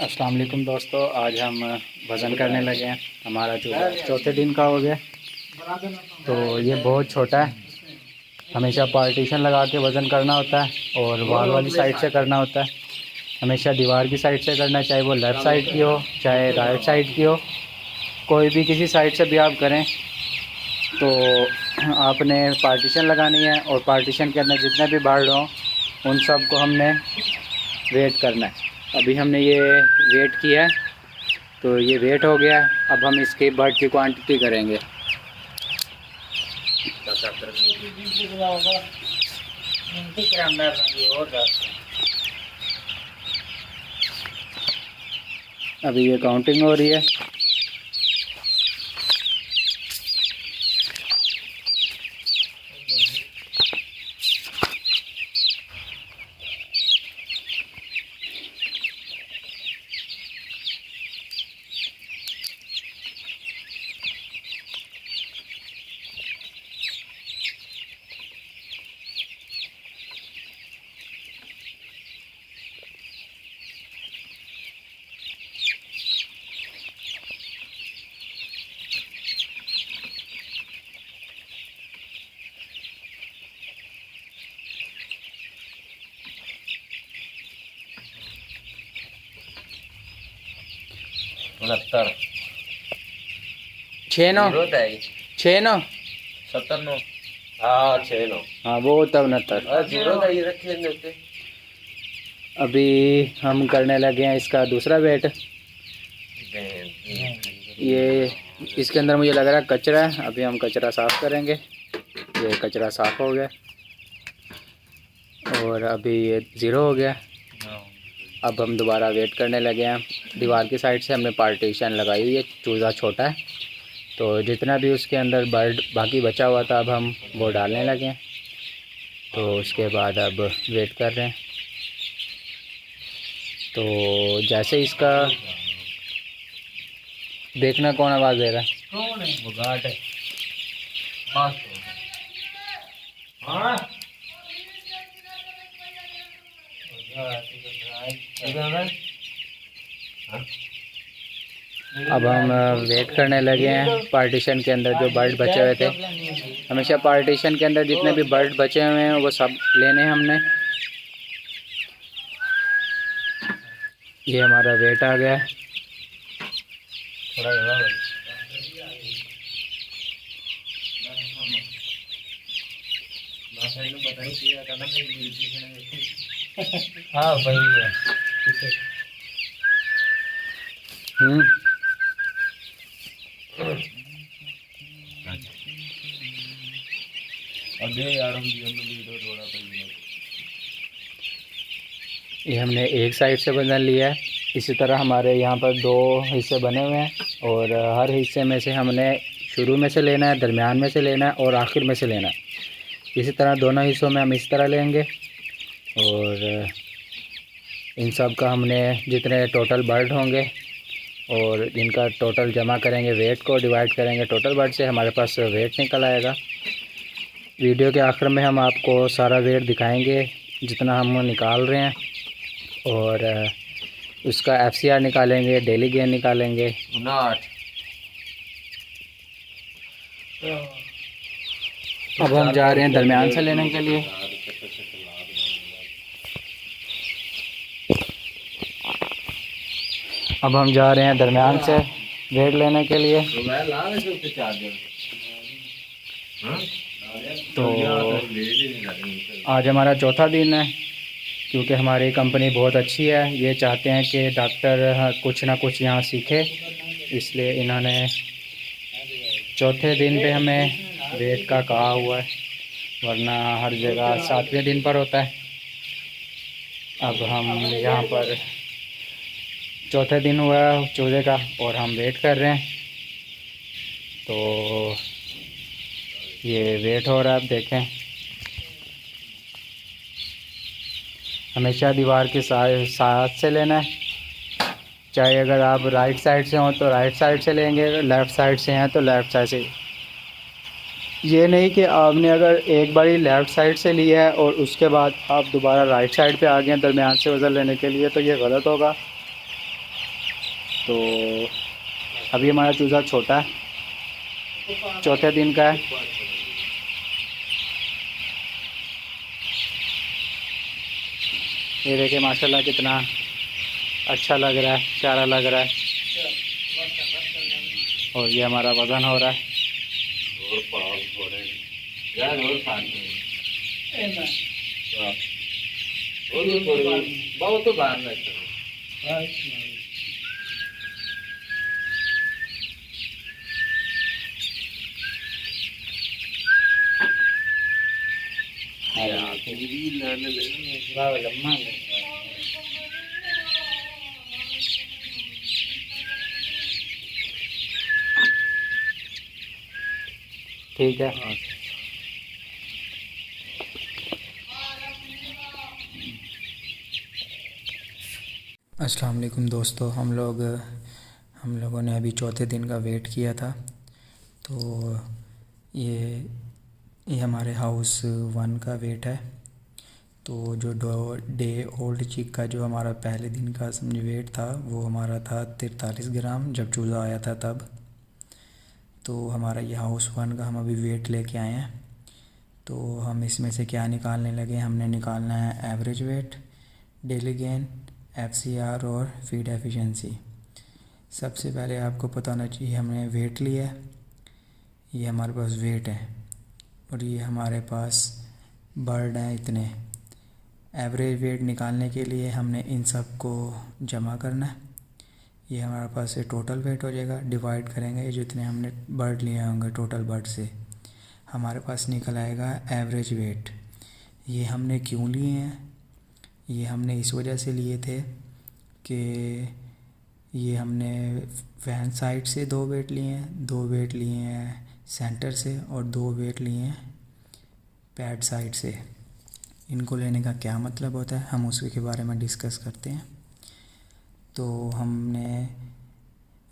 अस्सलाम वालेकुम दोस्तों, आज हम वज़न करने लगे हैं। हमारा जो चौथे दिन का हो गया, तो ये बहुत छोटा है। हमेशा पार्टीशन लगा के वज़न करना होता है और वॉल वाली साइड से करना होता है। हमेशा दीवार की साइड से करना है, चाहे वो लेफ़्ट साइड की हो चाहे राइट साइड की हो। कोई भी किसी साइड से भी आप करें तो आपने पार्टीशन लगानी है और पार्टीशन के अंदर जितने भी बार्ड हों उन सब को हमने वेट करना है। अभी हमने ये वेट किया है, तो ये वेट हो गया। अब हम इसके बर्ड की क्वांटिटी करेंगे। अभी ये काउंटिंग हो रही है। उनहत्तर 6 9 70 हाँ 6 9 हाँ वो होता है 69। जीरो था ये रखे। अभी हम करने लगे हैं इसका दूसरा वेट। ये इसके अंदर मुझे लग रहा है कचरा है। अभी हम कचरा साफ़ करेंगे। ये कचरा साफ़ हो गया और अभी ये ज़ीरो हो गया। अब हम दोबारा वेट करने लगे हैं। दीवार की साइड से हमने पार्टीशन लगाई हुई है। चूज़ा छोटा है तो जितना भी उसके अंदर बर्ड बाकी बचा हुआ था अब हम वो डालने लगे हैं। तो उसके बाद अब वेट कर रहे हैं। तो जैसे इसका देखना कौन आवाज़ दे रहा है? कौन है वो? घाट है हाँ। अब हम वेट करने लगे हैं पार्टीशन के अंदर जो बर्ड बचे हुए थे। हमेशा पार्टीशन के अंदर जितने भी बर्ड बचे हुए हैं वो सब लेने हैं हमने। ये हमारा वेट आ गया। हाँ वही है। ये हमने एक साइड से बदल लिया है। इसी तरह हमारे यहाँ पर 2 हिस्से बने हुए हैं और हर हिस्से में से हमने शुरू में से लेना है, दरमियान में से लेना है और आखिर में से लेना है। इसी तरह दोनों हिस्सों में हम इस तरह लेंगे और इन सब का हमने जितने टोटल बर्ड होंगे और इनका टोटल जमा करेंगे, वेट को डिवाइड करेंगे टोटल बर्ड से, हमारे पास वेट निकल आएगा। वीडियो के आखिर में हम आपको सारा वेट दिखाएंगे जितना हम निकाल रहे हैं और उसका FCR निकालेंगे, डेली गेन निकालेंगे। अब हम जा रहे हैं दरमियान से लेने के लिए। अब हम जा रहे हैं दरमियान से वेट लेने के लिए। तो आज हमारा चौथा दिन है। क्योंकि हमारी कंपनी बहुत अच्छी है, ये चाहते हैं कि डॉक्टर कुछ ना कुछ यहाँ सीखे, इसलिए इन्होंने चौथे दिन पे हमें वेट का कहा हुआ है, वरना हर जगह 7वें दिन पर होता है। अब हम यहाँ पर चौथे दिन हुआ चूजे का और हम वेट कर रहे हैं। तो ये वेट हो रहा है, आप देखें। हमेशा दीवार के साथ से लेना है। चाहे अगर आप राइट साइड से हों तो राइट साइड से लेंगे, लेफ़्ट साइड से हैं तो लेफ़्ट साइड से। ये नहीं कि आपने अगर एक बारी लेफ़्ट साइड से लिया है और उसके बाद आप दोबारा राइट साइड पे आ गए हैं दरमियान से वज़न लेने के लिए, तो ये गलत होगा। तो अभी हमारा चूज़ा छोटा है, चौथे दिन का है। ये देखिए माशाल्लाह कितना अच्छा लग रहा है, प्यारा लग रहा है। और ये हमारा वज़न हो रहा है। बहुत तो बाहर रहता है। ठीक है। अस्सलाम वालेकुम दोस्तों, हम लोगों ने अभी चौथे दिन का वेट किया था। तो ये हमारे हाउस 1 का वेट है। तो जो 2 डे ओल्ड चिक का जो हमारा पहले दिन का समझ वेट था, वो हमारा था 43 ग्राम जब चूज़ा आया था तब। तो हमारा ये हाउस 1 का हम अभी वेट लेके आए हैं। तो हम इसमें से क्या निकालने लगे, हमने निकालना है average weight, daily gain, FCR और फीड एफिशिएंसी। सबसे पहले आपको पता होना चाहिए हमने वेट लिया है, ये हमारे पास वेट है और ये हमारे पास बर्ड हैं इतने। एवरेज वेट निकालने के लिए हमने इन सब को जमा करना है। ये हमारे पास से टोटल वेट हो जाएगा, डिवाइड करेंगे ये जितने हमने बर्ड लिए होंगे टोटल बर्ड से, हमारे पास निकल आएगा एवरेज वेट। ये हमने क्यों लिए हैं, ये हमने इस वजह से लिए थे कि ये हमने फैन साइड से 2 वेट लिए हैं, 2 वेट लिए हैं सेंटर से और 2 वेट लिए हैं पैड साइड से। इनको लेने का क्या मतलब होता है, हम उसके बारे में डिस्कस करते हैं। तो हमने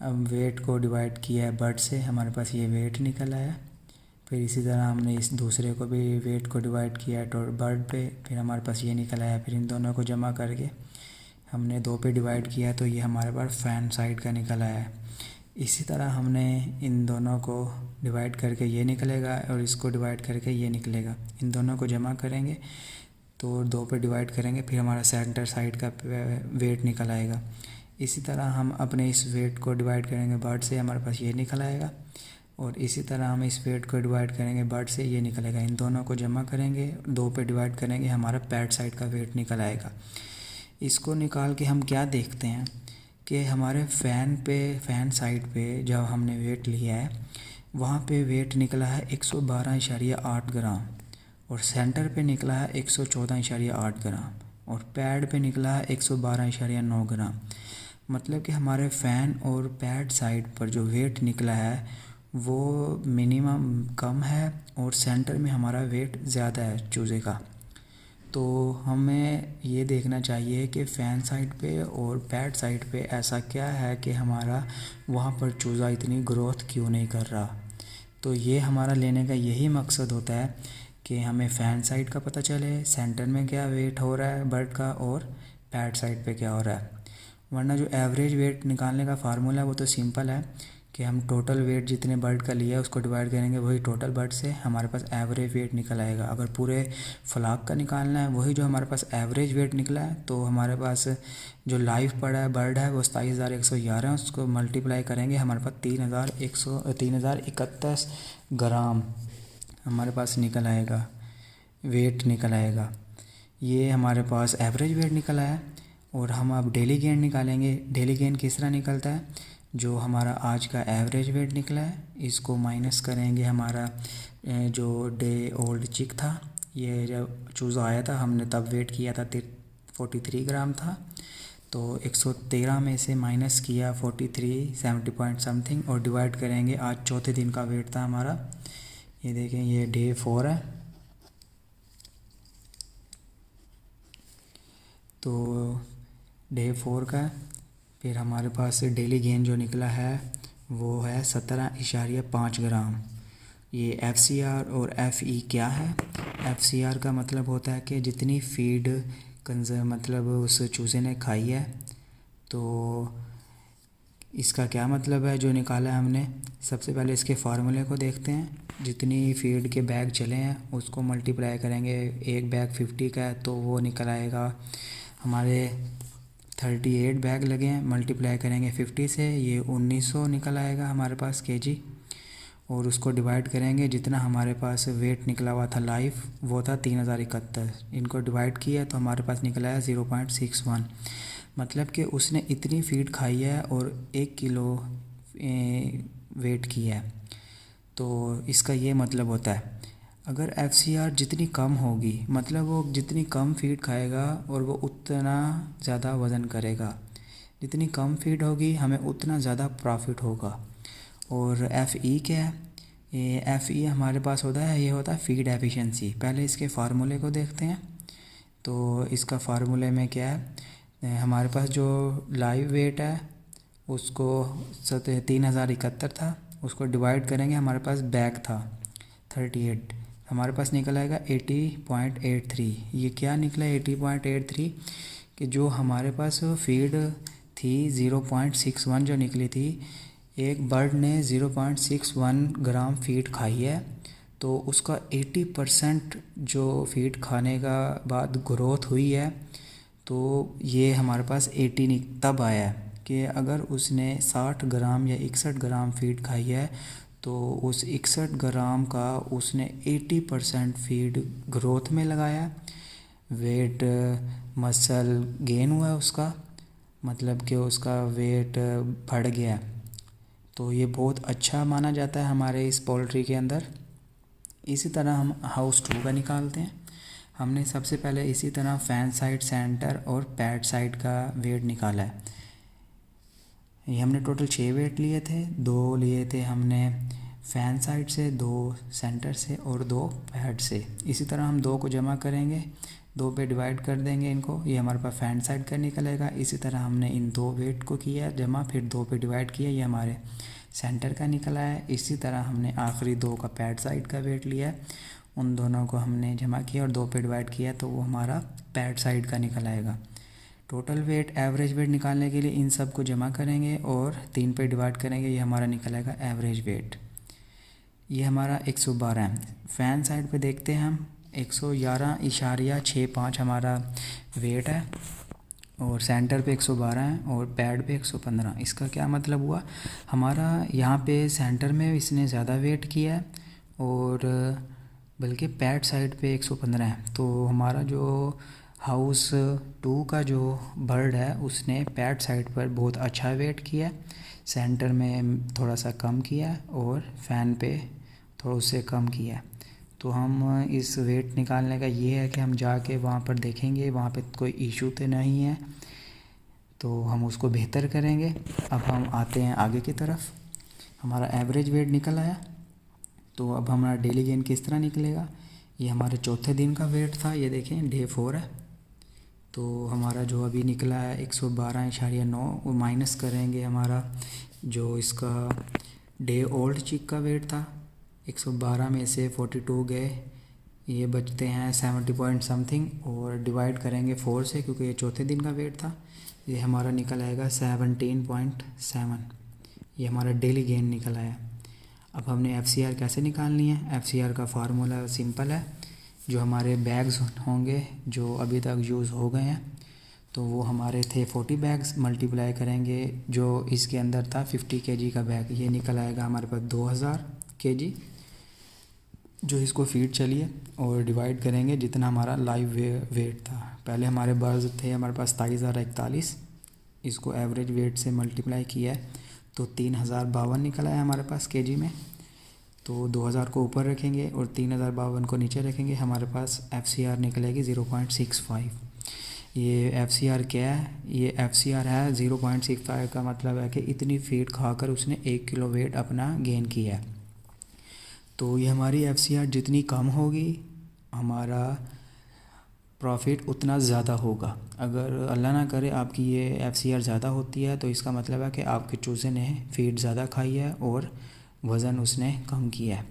अब वेट को डिवाइड किया है बर्ड से, हमारे पास ये वेट निकल आया। फिर इसी तरह हमने इस दूसरे को भी वेट को डिवाइड किया तो बर्ड पे, फिर हमारे पास ये निकल आया। फिर इन दोनों को जमा करके हमने 2 पे डिवाइड किया तो ये हमारे पास फैन साइड का निकल आया है। इसी तरह हमने इन दोनों को डिवाइड करके ये निकलेगा और इसको डिवाइड करके ये निकलेगा। इन दोनों को जमा करेंगे तो 2 पे डिवाइड करेंगे, फिर हमारा सेंटर साइड का वेट निकल आएगा। इसी तरह हम अपने इस वेट को डिवाइड करेंगे बर्ड से, हमारे पास ये निकल आएगा। और इसी तरह हम इस वेट को डिवाइड करेंगे बर्ड से, ये निकलेगा। इन दोनों को जमा करेंगे, 2 पे डिवाइड करेंगे, हमारा पैड साइड का वेट निकल आएगा। इसको निकाल के हम क्या देखते हैं कि हमारे फ़ैन साइड पे जब हमने वेट लिया है वहाँ पे वेट निकला है 112.8 ग्राम और सेंटर पे निकला है 114.8 ग्राम और पैड पे निकला है 112.9 ग्राम। मतलब कि हमारे फ़ैन और पैड साइड पर जो वेट निकला है वो मिनिमम कम है और सेंटर में हमारा वेट ज़्यादा है चूज़े का। तो हमें ये देखना चाहिए कि फ़ैन साइड पे और पैड साइड पे ऐसा क्या है कि हमारा वहाँ पर चूज़ा इतनी ग्रोथ क्यों नहीं कर रहा। तो ये हमारा लेने का यही मकसद होता है कि हमें फ़ैन साइड का पता चले, सेंटर में क्या वेट हो रहा है बर्ड का और पैड साइड पे क्या हो रहा है। वरना जो एवरेज वेट निकालने का फार्मूला है वो तो सिंपल है कि हम टोटल वेट जितने बर्ड का लिया है उसको डिवाइड करेंगे वही टोटल बर्ड से, हमारे पास एवरेज वेट निकल आएगा। अगर पूरे फ्लॉक का निकालना है वही जो हमारे पास एवरेज वेट निकला है, तो हमारे पास जो लाइव पड़ा है बर्ड है वो 27,111 है, उसको मल्टीप्लाई करेंगे हमारे पास 3,031 ग्राम हमारे पास निकल आएगा, वेट निकल आएगा। ये हमारे पास एवरेज वेट निकल आया। और हम अब डेली गेन निकालेंगे। डेली गेन किस तरह निकलता है, जो हमारा आज का एवरेज वेट निकला है इसको माइनस करेंगे हमारा जो डे ओल्ड चिक था, ये जब चूज़ा आया था हमने तब वेट किया था 43 ग्राम था, तो 113 में से माइनस किया 43 70 पॉइंट समथिंग और डिवाइड करेंगे आज चौथे दिन का वेट था हमारा। ये देखें ये डे 4 है, तो डे 4 का फिर हमारे पास डेली गेन जो निकला है वो है 17.5 ग्राम। ये FCR और FE क्या है, FCR का मतलब होता है कि जितनी फीड मतलब उस चूज़े ने खाई है, तो इसका क्या मतलब है जो निकाला है हमने? सबसे पहले इसके फार्मूले को देखते हैं। जितनी फीड के बैग चले हैं उसको मल्टीप्लाई करेंगे। एक बैग 50 का है तो वो निकल आएगा हमारे 38 बैग लगे हैं, मल्टीप्लाई करेंगे 50 से, ये 1900 निकल आएगा हमारे पास केजी। और उसको डिवाइड करेंगे, जितना हमारे पास वेट निकला हुआ था लाइव वो था 3071। इनको डिवाइड किया तो हमारे पास निकला है 0.61। मतलब कि उसने इतनी फीड खाई है और 1 किलो वेट किया है। तो इसका ये मतलब होता है अगर FCR जितनी कम होगी, मतलब वो जितनी कम फीड खाएगा और वो उतना ज़्यादा वज़न करेगा। जितनी कम फीड होगी हमें उतना ज़्यादा प्रॉफिट होगा। और FE क्या है? ये FE हमारे पास होता है, ये होता है फीड एफिशिएंसी। पहले इसके फार्मूले को देखते हैं। तो इसका फार्मूले में क्या है, हमारे पास जो लाइव वेट है उसको 3071 था, उसको डिवाइड करेंगे, हमारे पास बैग था 38, हमारे पास निकल आएगा 80.83। ये क्या निकला 80.83 कि जो हमारे पास फीड थी 0.61 जो निकली थी, एक बर्ड ने 0.61 ग्राम फीड खाई है तो उसका 80% जो फीड खाने का बाद ग्रोथ हुई है। तो ये हमारे पास 80 तब आया है कि अगर उसने 60 ग्राम या 61 ग्राम फीड खाई है तो उस 61 ग्राम का उसने 80% फीड ग्रोथ में लगाया। वेट मसल गेन हुआ उसका, मतलब कि उसका वेट बढ़ गया। तो ये बहुत अच्छा माना जाता है हमारे इस पोल्ट्री के अंदर। इसी तरह हम हाउस 2 का निकालते हैं। हमने सबसे पहले इसी तरह फैन साइड, सेंटर और पैड साइड का वेट निकाला है। ये हमने टोटल 6 वेट लिए थे। 2 लिए थे हमने फैन साइड से, 2 सेंटर से और 2 पैड से। इसी तरह हम 2 को जमा करेंगे, 2 पे डिवाइड कर देंगे इनको, ये हमारे पास फैन साइड का निकलेगा। इसी तरह हमने इन 2 वेट को किया जमा, फिर 2 पे डिवाइड किया, ये हमारे सेंटर का निकला है। इसी तरह हमने आखिरी 2 का पैड साइड का वेट लिया है, उन दोनों को हमने जमा किया और 2 पे डिवाइड किया तो वो हमारा पैड साइड का निकल आएगा। टोटल वेट, एवरेज वेट निकालने के लिए इन सब को जमा करेंगे और 3 पे डिवाइड करेंगे, ये हमारा निकल आएगा एवरेज वेट। ये हमारा 112 है। फ़ैन साइड पे देखते हैं हम 111.65 हमारा वेट है और सेंटर पे 112 है और पैड पे 115। इसका क्या मतलब हुआ, हमारा यहाँ पे सेंटर में इसने ज़्यादा वेट किया है और बल्कि पैड साइड पे 115 है। तो हमारा जो हाउस 2 का जो बर्ड है उसने पैड साइड पर बहुत अच्छा वेट किया, सेंटर में थोड़ा सा कम किया और फैन पे थोड़ा उससे कम किया। तो हम इस वेट निकालने का ये है कि हम जाके वहाँ पर देखेंगे वहाँ पे कोई इशू तो नहीं है, तो हम उसको बेहतर करेंगे। अब हम आते हैं आगे की तरफ। हमारा एवरेज वेट निकल आया, तो अब हमारा डेली गेन किस तरह निकलेगा। ये हमारे चौथे दिन का वेट था, ये देखें डे 4 है। तो हमारा जो अभी निकला है 112.9 वो माइनस करेंगे हमारा जो इसका डे ओल्ड चिक का वेट था। 112 में से 42 गए, ये बचते हैं 70 पॉइंट समथिंग और डिवाइड करेंगे 4 से क्योंकि ये चौथे दिन का वेट था। ये हमारा निकल आएगा 17.7। ये हमारा डेली गेन निकल आया। अब हमने FCR कैसे निकालनी है। FCR का फार्मूला सिंपल है, जो हमारे बैग्स होंगे जो अभी तक यूज़ हो गए हैं तो वो हमारे थे 40 बैग्स, मल्टीप्लाई करेंगे जो इसके अंदर था 50 kg का बैग, ये निकल आएगा हमारे पास 2000 kg जो इसको फीड चलिए और डिवाइड करेंगे जितना हमारा लाइव वेट था। पहले हमारे बर्ड्स थे हमारे पास 2741, इसको एवरेज वेट से मल्टीप्लाई किया है तो 3052 निकला है हमारे पास केजी में। तो 2000 को ऊपर रखेंगे और 3052 को नीचे रखेंगे, हमारे पास FCR निकलेगी 0.65। ये FCR क्या है, ये FCR है 0.65 का मतलब है कि इतनी फीड खाकर उसने 1 किलो वेट अपना गेन किया है। तो ये हमारी FCR जितनी कम होगी हमारा प्रॉफिट उतना ज़्यादा होगा। अगर अल्लाह ना करे आपकी ये FCR ज़्यादा होती है तो इसका मतलब है कि आपके चूज़े ने फीड ज़्यादा खाई है और वज़न उसने कम किया है।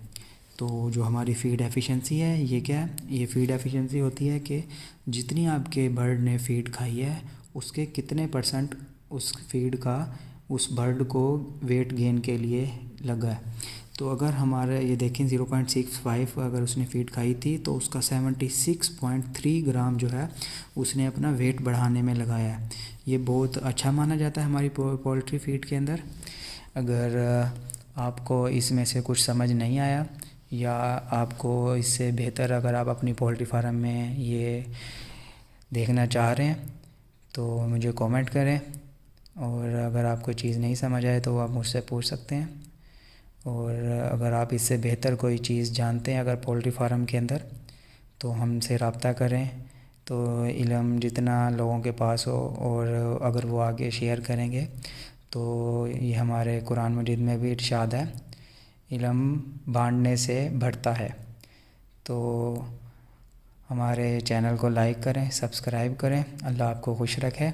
तो जो हमारी फ़ीड एफिशिएंसी है ये क्या है, ये फ़ीड एफिशिएंसी होती है कि जितनी आपके बर्ड ने फ़ीड खाई है उसके कितने % उस फीड का उस बर्ड को वेट गेन के लिए लगा है। तो अगर हमारे ये देखें 0.65 अगर उसने फीड खाई थी तो उसका 76.3 ग्राम जो है उसने अपना वेट बढ़ाने में लगाया है। ये बहुत अच्छा माना जाता है हमारी पोल्ट्री फीड के अंदर। अगर आपको इसमें से कुछ समझ नहीं आया या आपको इससे बेहतर अगर आप अपनी पोल्ट्री फार्म में ये देखना चाह रहे हैं तो मुझे कमेंट करें, और अगर आपको चीज़ नहीं समझ आए तो आप मुझसे पूछ सकते हैं। और अगर आप इससे बेहतर कोई चीज़ जानते हैं अगर पोल्ट्री फार्म के अंदर तो हमसे रब्ता करें। तो इल्म जितना लोगों के पास हो और अगर वो आगे शेयर करेंगे तो ये हमारे कुरान मजीद में भी इरशाद है, इल्म बांटने से बढ़ता है। तो हमारे चैनल को लाइक करें, सब्सक्राइब करें। अल्लाह आपको खुश रखे।